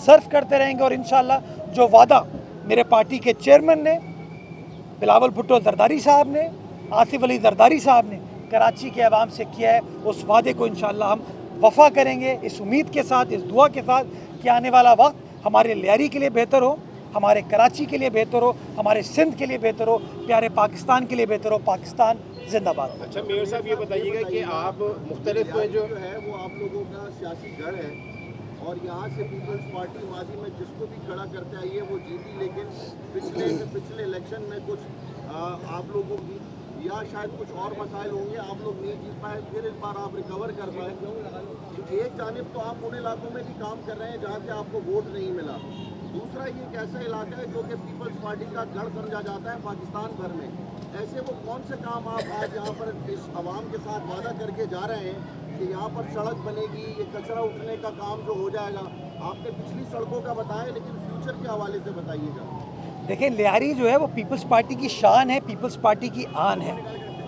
सर्व करते रहेंगे। और इंशाल्लाह जो वादा मेरे पार्टी के चेयरमैन ने, बिलावल भुट्टो जरदारी साहब ने, आसिफ अली जरदारी साहब ने कराची के अवाम से किया है, उस वादे को इंशाल्लाह हम वफा करेंगे, इस उम्मीद के साथ, इस दुआ के साथ कि आने वाला वक्त हमारे लियारी के लिए बेहतर हो, हमारे कराची के लिए बेहतर हो, हमारे सिंध के लिए बेहतर हो, प्यारे पाकिस्तान के लिए बेहतर हो। पाकिस्तान जिंदाबाद। अच्छा मेयर साहब ये बताइएगा कि आप मुख्तलिफ जो है वो आप लोगों का सियासी गढ़ है और यहाँ से पीपल्स पार्टी माजी में जिसको भी खड़ा करते आई है वो जीती, लेकिन पिछले इलेक्शन में कुछ आप लोगों की या शायद कुछ और मसाइल होंगे, आप लोग नहीं जीत पाए, फिर इस बार आप रिकवर कर पाए। एक जानिब तो आप उन इलाकों में भी काम कर रहे हैं जहाँ से आपको वोट नहीं मिला, दूसरा ये एक ऐसा इलाका है जो कि पीपल्स पार्टी का गढ़ समझा जाता है पाकिस्तान भर में। ऐसे वो कौन से काम आप आज यहाँ पर इस आवाम के साथ वादा करके जा रहे हैं कि यहाँ पर सड़क बनेगी, ये कचरा उठने का काम जो हो जाएगा? आपने पिछली सड़कों का बताया, लेकिन फ्यूचर के हवाले से बताइएगा। देखिए, लियारी जो है वो पीपल्स पार्टी की शान है, पीपल्स पार्टी की आन है।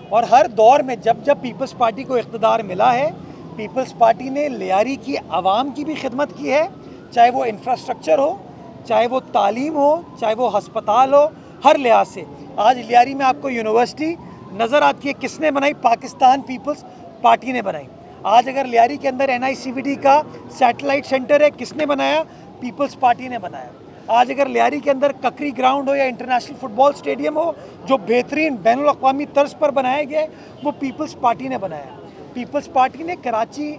और हर दौर में जब जब पीपल्स पार्टी को इक़्तिदार मिला है, पीपल्स पार्टी ने लियारी की आवाम की भी खिदमत की है, चाहे वो इंफ्रास्ट्रक्चर हो, चाहे वो तालीम हो, चाहे वो हस्पताल हो, हर लिहाज से। आज लियारी में आपको यूनिवर्सिटी नज़र आती है, किसने बनाई? पाकिस्तान पीपल्स पार्टी ने बनाई। आज अगर लियारी के अंदर NICVD का सैटेलाइट सेंटर है, किसने बनाया? पीपल्स पार्टी ने बनाया। आज अगर लियारी के अंदर ककरी ग्राउंड हो या इंटरनेशनल फुटबॉल स्टेडियम हो जो बेहतरीन बैनुल अक़वामी तर्ज पर बनाया गया है, वो पीपल्स पार्टी ने बनाया। पीपल्स पार्टी ने कराची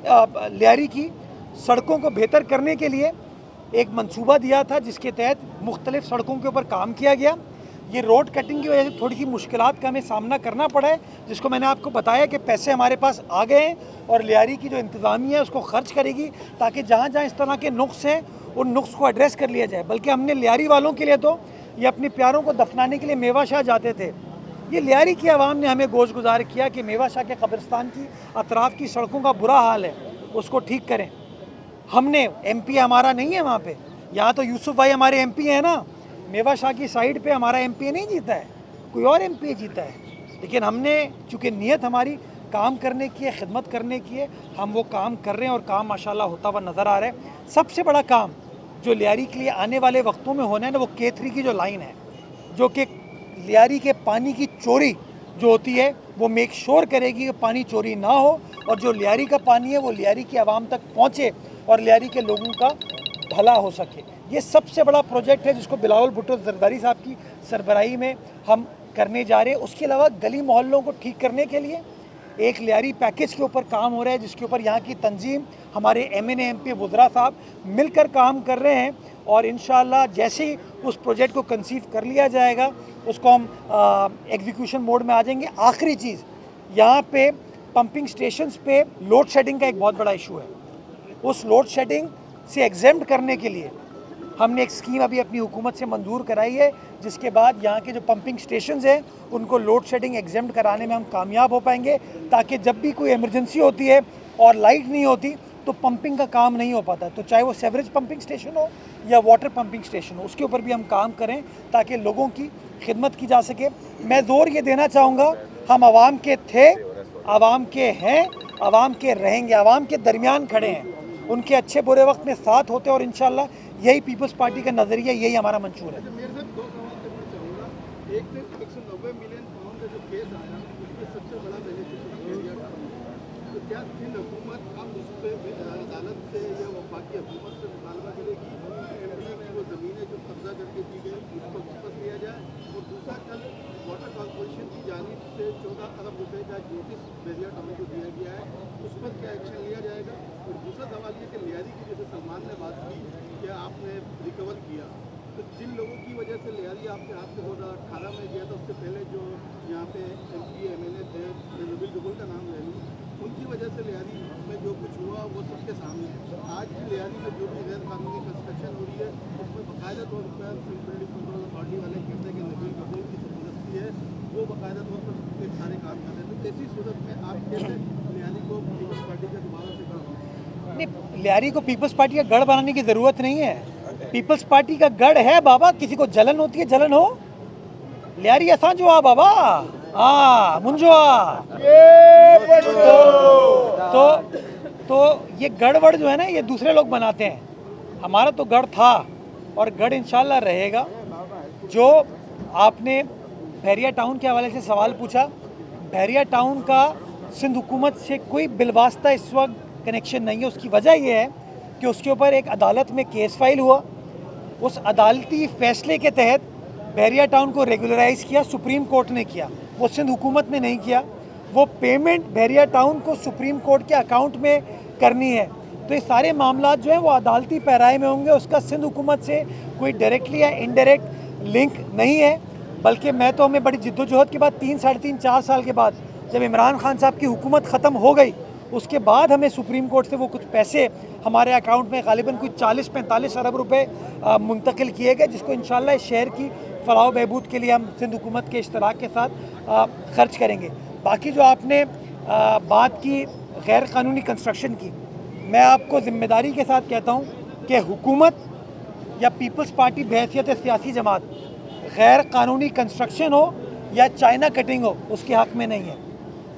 लियारी की सड़कों को बेहतर करने के लिए एक मंसूबा दिया था, जिसके तहत मुख्तलिफ सड़कों के ऊपर काम किया गया। ये रोड कटिंग की वजह से थोड़ी सी मुश्किलात का हमें सामना करना पड़ा है, जिसको मैंने आपको बताया कि पैसे हमारे पास आ गए हैं और लियारी की जो इंतज़ामिया है उसको खर्च करेगी, ताकि जहाँ जहाँ इस तरह के नुक्स हैं उन नुक्स को एड्रेस कर लिया जाए। बल्कि हमने लियारी वालों के लिए तो ये अपने प्यारों को दफनाने के लिए मेवा शाह जाते थे, ये लियारी की आवाम ने हमें गोश गुजार किया कि मेवा शाह के कब्रिस्तान की अतराफ़ की सड़कों का बुरा हाल है, उसको ठीक करें। हमने MP हमारा नहीं है वहाँ पे, यहाँ तो यूसुफ भाई हमारे MP हैं ना, मेवा शाह की साइड पे हमारा MP नहीं जीता है, कोई और MP जीता है। लेकिन हमने चूँकि नीयत हमारी काम करने की है, खिदमत करने की है, हम वो काम कर रहे हैं और काम माशाल्लाह होता हुआ नज़र आ रहा है। सबसे बड़ा काम जो लियारी के लिए आने वाले वक्तों में होना है ना, वो K3 की जो लाइन है, जो कि लियारी के पानी की चोरी जो होती है वो मेक श्योर करेगी कि पानी चोरी ना हो, और जो लियारी का पानी है वो लियारी की आवाम तक पहुँचे और लियारी के लोगों का भला हो सके। ये सबसे बड़ा प्रोजेक्ट है जिसको बिलावल भुट्टो जरदारी साहब की सरबराही में हम करने जा रहे हैं। उसके अलावा गली मोहल्लों को ठीक करने के लिए एक लियारी पैकेज के ऊपर काम हो रहा है, जिसके ऊपर यहाँ की तंजीम, हमारे MNA MP वुज़रा साहब मिलकर काम कर रहे हैं। और इंशाअल्लाह जैसे ही उस प्रोजेक्ट को कंसीव कर लिया जाएगा, उसको हम एग्जीक्यूशन मोड में आ जाएंगे। आखिरी चीज़, यहाँ पे पंपिंग स्टेशंस पे लोड शेडिंग का एक बहुत बड़ा इशू है। उस लोड शेडिंग से एग्जेम्प्ट करने के लिए हमने एक स्कीम अभी अपनी हुकूमत से मंजूर कराई है, जिसके बाद यहाँ के जो पंपिंग स्टेशंस हैं उनको लोड शेडिंग एग्जेम्प्ट कराने में हम कामयाब हो पाएंगे, ताकि जब भी कोई इमरजेंसी होती है और लाइट नहीं होती तो पंपिंग का काम नहीं हो पाता। तो चाहे वो सेवरेज पंपिंग स्टेशन हो या वाटर पंपिंग स्टेशन हो, उसके ऊपर भी हम काम करें ताकि लोगों की खिदमत की जा सके। मैं ज़ोर ये देना चाहूँगा, हम आवाम के थे, आवाम के हैं, आवाम के रहेंगे, आवाम के दरमियान खड़े हैं, उनके अच्छे बुरे वक्त में साथ होते हैं, और इंशाल्लाह यही पीपल्स पार्टी का नज़रिया, यही हमारा मंशूर है। मेरे साथ दो सवाल करना चाहूँगा। एक तो 190 मिलियन पाउंड का जो केस आया, उसमें सबसे बड़ा बेनिफिशियरी एरिया का, तो क्या सिंध हुकूमत अब उस पर अदालत से या वफाकी हुकूमत से मुतालबा करेगी MP में वो ज़मीनें जो कब्जा करके दी गई उसको वापस लिया जाए? और दूसरा, कल वाटर कॉर्पोरेशन की जानिब से 14 अरब रुपये का नोटिस बैरिया टाउन को दिया गया है, उस पर क्या एक्शन लिया जाएगा? और दूसरा सवाल ये कि लियारी की जैसे सलमान ने बात की कि आपने रिकवर किया, तो जिन लोगों की वजह से लियारी आपके हाथ से 2018 में गया था, उससे पहले जो यहाँ पे MP MNA थे, नबील जुगल का नाम ले लूँ, उनकी वजह से लियारी में जो कुछ हुआ वो सबके सामने है। आज भी लियारी में जो भी गैर कानूनी कंस्ट्रक्शन हो रही है उसमें बाकायदा तौर पर बिल्डिंग कंट्रोल अथॉरिटी वाले कहते हैं कि नबील जुगल की सरपरस्ती है, वो बाकायदा तौर पर एक सारे काम कर रहे हैं। तो ऐसी सूरत में आप कैसे लियारी को पीपल्स पार्टी का दोबारा से गढ़? नहीं, लियारी को पीपल्स पार्टी का गढ़ बनाने की ज़रूरत नहीं है। पीपल्स पार्टी का गढ़ है बाबा, किसी को जलन होती है, जलन हो, लियारी असा जो आ बाबा, हाँ मुंजो आ। तो ये गड़बड़ जो है ना, ये दूसरे लोग बनाते हैं। हमारा तो गढ़ था और गढ़ इंशाल्लाह रहेगा। जो आपने बहरिया टाउन के हवाले से सवाल पूछा, बहरिया टाउन का सिंध हुकूमत से कोई बिलवास्ता इस वक्त कनेक्शन नहीं है। उसकी वजह यह है कि उसके ऊपर एक अदालत में केस फाइल हुआ, उस अदालती फैसले के तहत बहरिया टाउन को रेगुलराइज़ किया, सुप्रीम कोर्ट ने किया, वो सिंध हुकूमत ने नहीं किया। वो पेमेंट बहरिया टाउन को सुप्रीम कोर्ट के अकाउंट में करनी है। तो ये सारे मामला जो हैं वो अदालती पैराए में होंगे, उसका सिंध हुकूमत से कोई डायरेक्टली या इनडायरेक्ट लिंक नहीं है। बल्कि मैं तो हमें बड़ी जिद्दोजहद के बाद 3, साढ़े 3, 4 साल के बाद जब इमरान खान साहब की हुकूमत ख़त्म हो गई, उसके बाद हमें सुप्रीम कोर्ट से वो कुछ पैसे हमारे अकाउंट में गालिबन कुछ 40-45 अरब रुपए मुंतकिल किए गए, जिसको इंशाल्लाह इस शहर की फलाह बहबूद के लिए हम सिंध हुकूमत के इश्तराक के साथ खर्च करेंगे। बाकी जो आपने बात की गैर कानूनी कंस्ट्रक्शन की, मैं आपको ज़िम्मेदारी के साथ कहता हूँ कि हुकूमत या पीपल्स पार्टी बहैसियत सियासी जमात गैर कानूनी कंस्ट्रक्शन हो या चाइना कटिंग हो उसके हक़ में नहीं है।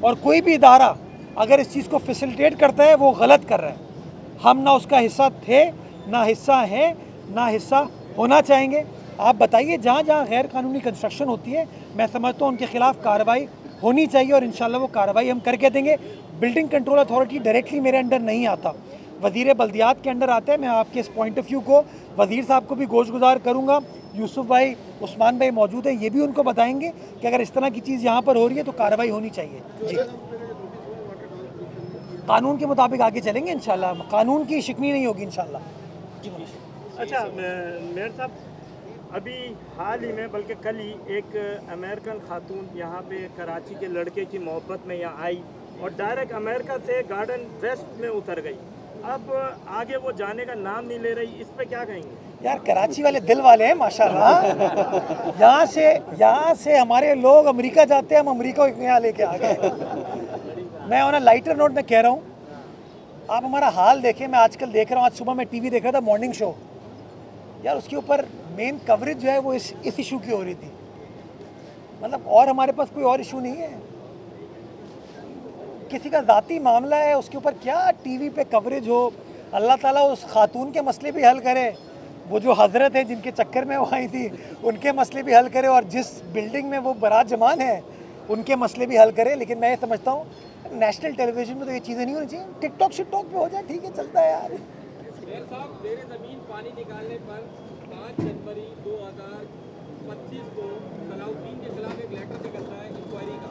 और कोई भी इदारा अगर इस चीज़ को फैसिलिटेट करता है वो गलत कर रहा है। हम ना उसका हिस्सा थे, ना हिस्सा है, ना हिस्सा होना चाहेंगे। आप बताइए, जहाँ जहाँ गैर कानूनी कंस्ट्रक्शन होती है मैं समझता हूँ उनके खिलाफ कार्रवाई होनी चाहिए और इंशाल्लाह वो कार्रवाई हम करके देंगे। बिल्डिंग कंट्रोल अथॉरिटी डायरेक्टली मेरे अंडर नहीं आता, वज़ीर बल्दियात के अंडर आता है। मैं आपके इस पॉइंट ऑफ व्यू को वज़ीर साहब को भी गोशगुजार करूँगा। यूसुफ भाई, उस्मान भाई मौजूद है, ये भी उनको बताएंगे कि अगर इस तरह की चीज़ यहाँ पर हो रही है तो कार्रवाई होनी चाहिए। जी, कानून के मुताबिक आगे चलेंगे इंशाल्लाह, कानून की शिकनी नहीं होगी इंशाल्लाह। अच्छा मेयर साहब, अभी हाल ही में बल्कि कल ही एक अमेरिकन खातून यहाँ पे कराची के लड़के की मोहब्बत में यहाँ आई और डायरेक्ट अमेरिका से गार्डन वेस्ट में उतर गई। अब आगे वो जाने का नाम नहीं ले रही, इस पे क्या कहेंगे? यार कराची वाले दिल वाले हैं माशाल्लाह। यहाँ से हमारे लोग अमेरिका जाते हैं, हम अमेरिका को यहाँ लेके आ गए। मैं ऑन लाइटर नोट में कह रहा हूँ, आप हमारा हाल देखें। मैं आजकल देख रहा हूँ, आज सुबह मैं टीवी देख रहा था मॉर्निंग शो, यार उसके ऊपर मेन कवरेज जो है वो इस इशू की हो रही थी। मतलब और हमारे पास कोई और इशू नहीं है, किसी का ज़ाती मामला है उसके ऊपर क्या टीवी पे कवरेज हो। अल्लाह ताला उस खातून के मसले भी हल करे, वो जो हजरत है जिनके चक्कर में वो आई थी उनके मसले भी हल करे, और जिस बिल्डिंग में वो बारात जमान है उनके मसले भी हल करे। लेकिन मैं ये समझता हूँ नेशनल टेलीविजन में तो ये चीज़ें नहीं होनी चाहिए। टिकटॉक शिकटॉक पे हो जाए, ठीक है, चलता है यार। साहब, ज़ेरे ज़मीन पानी निकालने पर 5 जनवरी 2025 को सलाउद्दीन के खिलाफ एक लेटर निकलता है इंक्वायरी का।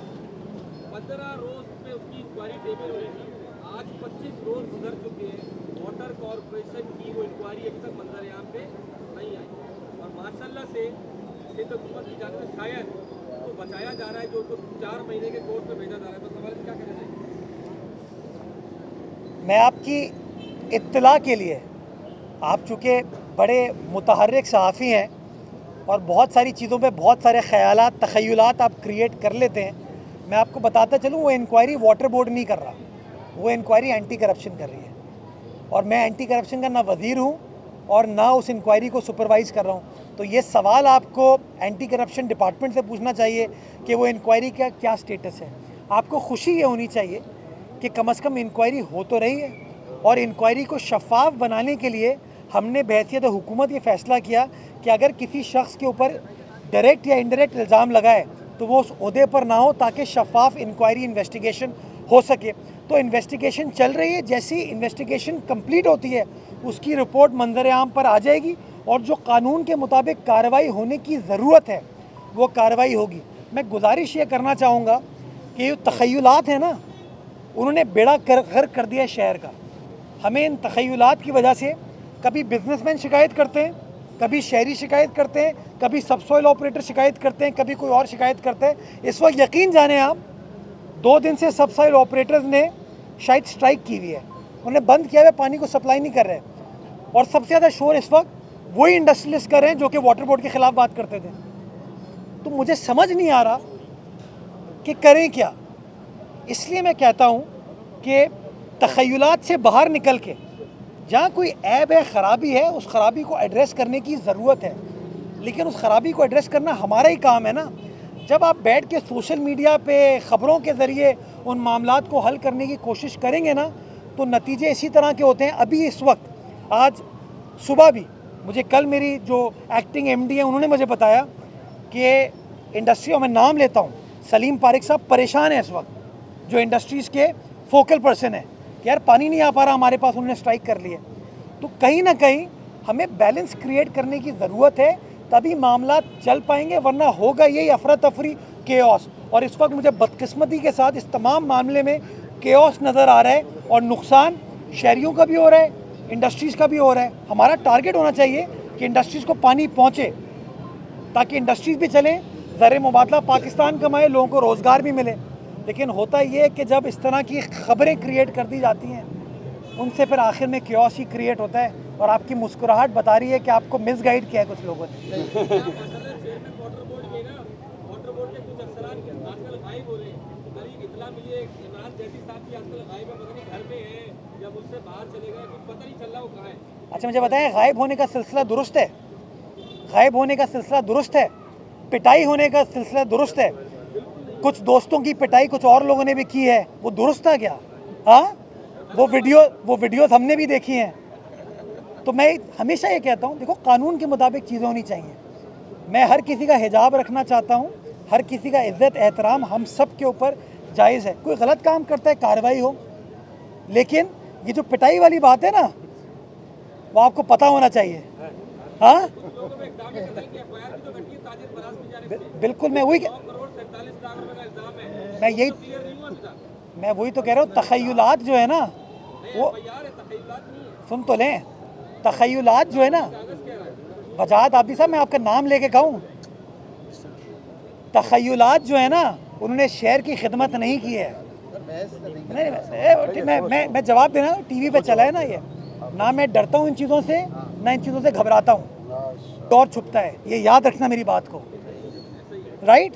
15 रोज़ में उसकी इंक्वायरी टेबल हुई थी, आज 25 रोज़ गुजर चुके हैं। वाटर कॉरपोरेशन की वो इंक्वायरी अभी तक मंजर-ए-आम पे नहीं आई और माशाल्लाह से सिंध हुकूमत की जान में शायद तो बचाया जा रहा है, जो तो 4 महीने के कोर्ट में भेजा जा रहा है। तो सवाल क्या कहना चाहिए? मैं आपकी इत्तला के लिए, आप चूँकि बड़े मुतहर्रिक सहाफ़ी हैं और बहुत सारी चीज़ों पे बहुत सारे ख़यालात, तख़य्युलात आप क्रिएट कर लेते हैं, मैं आपको बताता चलूँ वो इंक्वायरी वाटर बोर्ड नहीं कर रहा, वो इंक्वायरी एंटी करप्शन कर रही है। और मैं एंटी करप्शन का ना वज़ीर हूँ और ना उस इंक्वायरी को सुपरवाइज़ कर रहा हूँ। तो ये सवाल आपको एंटी करप्शन डिपार्टमेंट से पूछना चाहिए कि वो इंक्वायरी का क्या स्टेटस है। आपको खुशी ये होनी चाहिए कि कम से कम इंक्वायरी हो तो रही है, और इंक्वायरी को शफाफ बनाने के लिए हमने बहैसियत हुकूमत ये फ़ैसला किया कि अगर किसी शख्स के ऊपर डायरेक्ट या इनडायरेक्ट इल्ज़ाम लगाए तो वो उस ओहदे पर ना हो, ताकि शफाफ इंक्वायरी इन्वेस्टिगेशन हो सके। तो इन्वेस्टिगेशन चल रही है, जैसी इन्वेस्टिगेशन कंप्लीट होती है उसकी रिपोर्ट मंजर आम पर आ जाएगी और जो कानून के मुताबिक कार्रवाई होने की ज़रूरत है वो कार्रवाई होगी। मैं गुजारिश ये करना चाहूँगा कि ये तख़य्युलात हैं ना, उन्होंने बेड़ा गर्क कर दिया शहर का। हमें इन तख़य्युलात की वजह से कभी बिजनेसमैन शिकायत करते हैं, कभी शहरी शिकायत करते हैं, कभी सबसॉइल ऑपरेटर शिकायत करते हैं, कभी कोई और शिकायत करते हैं। इस वक्त यकीन जाने आप, 2 दिन से सबसॉइल ऑपरेटर्स ने शायद स्ट्राइक की हुई है, उन्हें बंद किया हुआ, पानी को सप्लाई नहीं कर रहे। और सबसे ज़्यादा शोर इस वक्त वही इंडस्ट्रियलिस्ट कर रहे हैं जो कि वाटर बोर्ड के ख़िलाफ़ बात करते थे। तो मुझे समझ नहीं आ रहा कि करें क्या। इसलिए मैं कहता हूँ कि तख़य्युलात से बाहर निकल के जहाँ कोई ऐब है, ख़राबी है, उस ख़राबी को एड्रेस करने की ज़रूरत है। लेकिन उस ख़राबी को एड्रेस करना हमारा ही काम है ना। जब आप बैठ के सोशल मीडिया पे ख़बरों के ज़रिए उन मामलात को हल करने की कोशिश करेंगे ना, तो नतीजे इसी तरह के होते हैं। अभी इस वक्त आज सुबह भी मुझे कल मेरी जो एक्टिंग एमडी है उन्होंने मुझे बताया कि इंडस्ट्री, मैं नाम लेता हूँ, सलीम पारिक साहब परेशान है इस वक्त, जो इंडस्ट्रीज़ के फोकल पर्सन है कि यार पानी नहीं आ पा रहा हमारे पास, उन्होंने स्ट्राइक कर ली है। तो कहीं ना कहीं हमें बैलेंस क्रिएट करने की ज़रूरत है, तभी मामला चल पाएंगे, वरना होगा यही अफरा तफरी, केओस। और इस वक्त मुझे बदकिस्मती के साथ इस तमाम मामले में केओस नज़र आ रहा है और नुकसान शहरियों का भी हो रहा है, इंडस्ट्रीज़ का भी हो रहा है। हमारा टारगेट होना चाहिए कि इंडस्ट्रीज़ को पानी पहुँचे ताकि इंडस्ट्रीज़ भी चलें, ज़र मुबादला पाकिस्तान कमाए, लोगों को रोज़गार भी मिले। लेकिन होता ये है कि जब इस तरह की खबरें क्रिएट कर दी जाती हैं, उनसे फिर आखिर में क्योस ही क्रिएट होता है। और आपकी मुस्कुराहट बता रही है कि आपको मिसगाइड किया है कुछ लोगों ने। वाटर बोर्ड के कुछ अफसरान आजकल गायब हो रहे हैं, करीब इतला मिली है इमरान जैदी साहब की आजकल गायब है, पता नहीं घर में है या मुझसे बाहर चले गए, कुछ पता नहीं चल रहा वो कहाँ है। अच्छा मुझे बताएं, गायब होने का सिलसिला दुरुस्त है? गायब होने का सिलसिला दुरुस्त है? पिटाई होने का सिलसिला दुरुस्त है? कुछ दोस्तों की पिटाई कुछ और लोगों ने भी की है, वो दुरुस्त था क्या? हाँ, वो वीडियोस हमने भी देखी हैं। तो मैं हमेशा ये कहता हूँ, देखो कानून के मुताबिक चीज़ें होनी चाहिए। मैं हर किसी का हिजाब रखना चाहता हूँ, हर किसी का इज्जत एहतराम हम सब के ऊपर जायज़ है। कोई गलत काम करता है कार्रवाई हो, लेकिन ये जो पिटाई वाली बात है ना, वो आपको पता होना चाहिए। हाँ बिल्कुल, मैं वही तो कह रहा हूँ, तखय्युलात जो है ना वो, सुन तो लें, तखय्युलात जो है ना, वजाहत आबिद साहब मैं आपका नाम लेके कहूँ, तखय्युलात जो है ना, उन्होंने शहर की खिदमत नहीं की है। नहीं, मैं जवाब देना, टीवी पे चला है ना ये, ना मैं डरता हूँ इन चीज़ों से, ना इन चीज़ों से घबराता हूँ। दौर छुपता है, ये याद रखना मेरी बात को, राइट?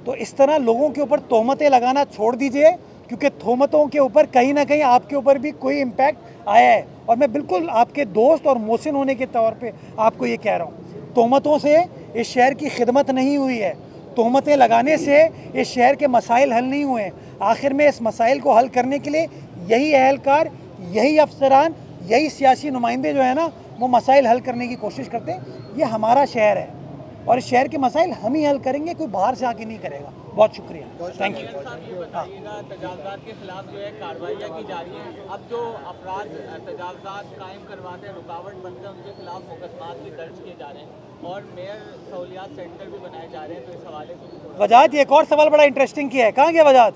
तो इस तरह लोगों के ऊपर तोहमतें लगाना छोड़ दीजिए, क्योंकि तोहमतों के ऊपर कहीं ना कहीं आपके ऊपर भी कोई इम्पैक्ट आया है। और मैं बिल्कुल आपके दोस्त और मोहसिन होने के तौर पे आपको ये कह रहा हूँ, तोहमतों से इस शहर की खिदमत नहीं हुई है, तोहमतें लगाने से इस शहर के मसाइल हल नहीं हुए। आखिर में इस मसाइल को हल करने के लिए यही अहलकार, यही अफसरान, यही सियासी नुमाइंदे जो है ना, वो मसाइल हल करने की कोशिश करते हैं। ये हमारा शहर है और इस शहर के मसाइल हम ही हल करेंगे, कोई बाहर से आके नहीं करेगा। बहुत शुक्रिया, थैंक यू। तजावुज़ात के खिलाफ जो है कार्रवाइयाँ की जा रही हैं, अब जो अपराध तजावुज़ात कायम करवाते हैं, रुकावट बनते हैं, उनके खिलाफ मुकदमात भी दर्ज किए जा रहे हैं और मेयर सहूलियात सेंटर भी बनाए जा रहे हैं। तो इस हवाले से वजाहत, एक और सवाल बड़ा इंटरेस्टिंग किया है, कहाँ गया वजाहत?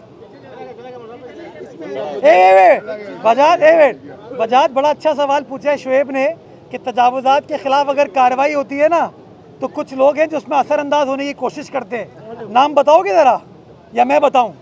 वजाहत बड़ा अच्छा सवाल पूछा है शुएब ने कि तजावुज़ात के खिलाफ अगर कार्रवाई होती है ना, तो कुछ लोग हैं जो उसमें असरअंदाज होने की कोशिश करते हैं। नाम बताओगे ज़रा या मैं बताऊं?